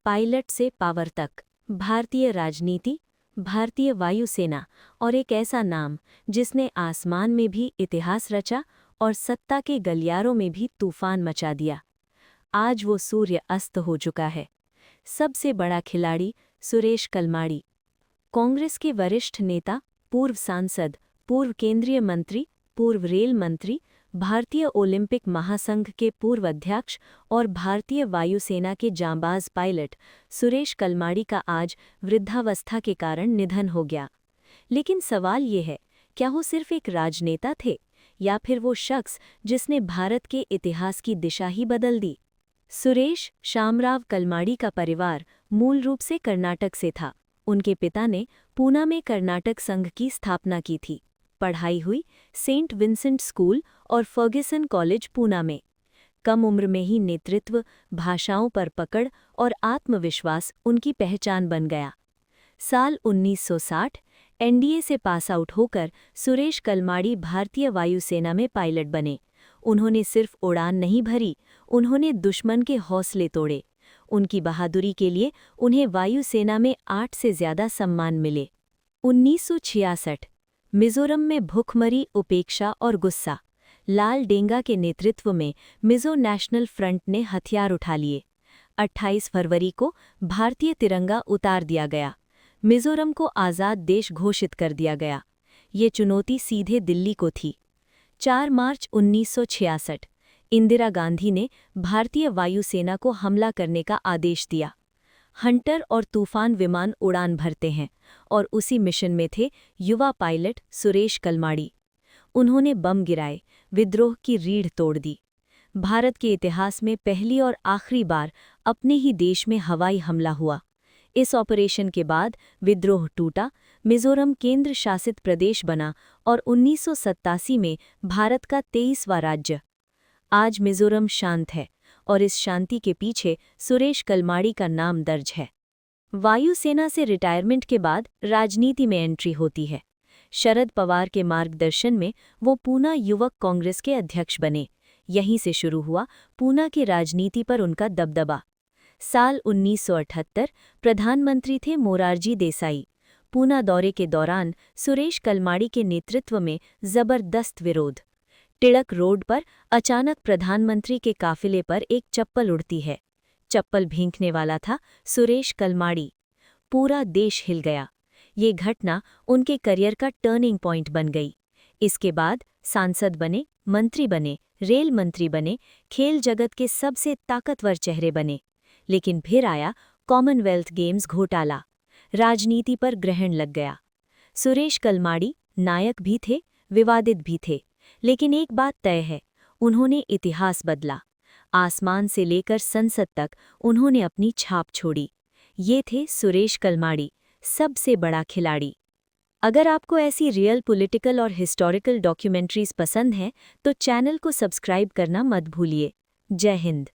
Pilot से power तक, भारतीय राजनीति, भारतीय वायुसेना और एक ऐसा नाम जिसने आसमान में भी इतिहास रचा और सत्ता के गलियारों में भी तूफान मचा दिया। आज वो सूर्य अस्त हो चुका है। सबसे बड़ा खिलाड़ी सुरेश कलमाड़ी, कांग्रेस के वरिष्ठ नेता, पूर्व सांसद, पूर्व केंद्रीय मंत्री, पूर्व रेल मंत्री, भारतीय ओलंपिक महासंघ के पूर्व अध्यक्ष और भारतीय वायुसेना के जांबाज पायलट सुरेश कलमाड़ी का आज वृद्धावस्था के कारण निधन हो गया। लेकिन सवाल ये है, क्या वो सिर्फ एक राजनेता थे या फिर वो शख्स जिसने भारत के इतिहास की दिशा ही बदल दी? सुरेश शामराव कलमाड़ी का परिवार मूल रूप से कर्नाटक से था। उनके पिता ने पूना में कर्नाटक संघ की स्थापना की थी। पढ़ाई हुई सेंट विंसेंट स्कूल और फर्ग्यूसन कॉलेज पूना में। कम उम्र में ही नेतृत्व, भाषाओं पर पकड़ और आत्मविश्वास उनकी पहचान बन गया। साल 1960 एनडीए से पास आउट होकर सुरेश कलमाड़ी भारतीय वायुसेना में पायलट बने। उन्होंने सिर्फ उड़ान नहीं भरी, उन्होंने दुश्मन के हौसले तोड़े। उनकी बहादुरी के लिए उन्हें वायुसेना में 8 से ज्यादा सम्मान मिले। 1966 मिजोरम में भूखमरी, उपेक्षा और गुस्सा। लाल डेंगा के नेतृत्व में मिजो नेशनल फ्रंट ने हथियार उठा लिए। 28 फरवरी को भारतीय तिरंगा उतार दिया गया। मिजोरम को आज़ाद देश घोषित कर दिया गया। ये चुनौती सीधे दिल्ली को थी। 4 मार्च 1966 इंदिरा गांधी ने भारतीय वायुसेना को हमला करने का आदेश दिया। हंटर और तूफान विमान उड़ान भरते हैं और उसी मिशन में थे युवा पायलट सुरेश कलमाड़ी। उन्होंने बम गिराए, विद्रोह की रीढ़ तोड़ दी। भारत के इतिहास में पहली और आखिरी बार अपने ही देश में हवाई हमला हुआ। इस ऑपरेशन के बाद विद्रोह टूटा, मिजोरम केंद्र शासित प्रदेश बना और 1987 में भारत का 23वां राज्य। आज मिजोरम शांत है और इस शांति के पीछे सुरेश कलमाड़ी का नाम दर्ज है। वायुसेना से रिटायरमेंट के बाद राजनीति में एंट्री होती है। शरद पवार के मार्गदर्शन में वो पूना युवक कांग्रेस के अध्यक्ष बने। यहीं से शुरू हुआ पूना की राजनीति पर उनका दबदबा। साल 1978 प्रधानमंत्री थे मोरारजी देसाई। पूना दौरे के दौरान सुरेश कलमाड़ी के नेतृत्व में जबरदस्त विरोध। टिळक रोड पर अचानक प्रधानमंत्री के काफिले पर एक चप्पल उड़ती है। चप्पल भींकने वाला था सुरेश कलमाड़ी। पूरा देश हिल गया। ये घटना उनके करियर का टर्निंग पॉइंट बन गई। इसके बाद सांसद बने, मंत्री बने, रेल मंत्री बने, खेल जगत के सबसे ताकतवर चेहरे बने। लेकिन फिर आया कॉमनवेल्थ गेम्स घोटाला। राजनीति पर ग्रहण लग गया। सुरेश कलमाड़ी नायक भी थे, विवादित भी थे, लेकिन एक बात तय है, उन्होंने इतिहास बदला। आसमान से लेकर संसद तक उन्होंने अपनी छाप छोड़ी। ये थे सुरेश कलमाड़ी, सबसे बड़ा खिलाड़ी। अगर आपको ऐसी रियल पॉलिटिकल और हिस्टोरिकल डॉक्यूमेंट्रीज पसंद हैं तो चैनल को सब्सक्राइब करना मत भूलिए। जय हिंद।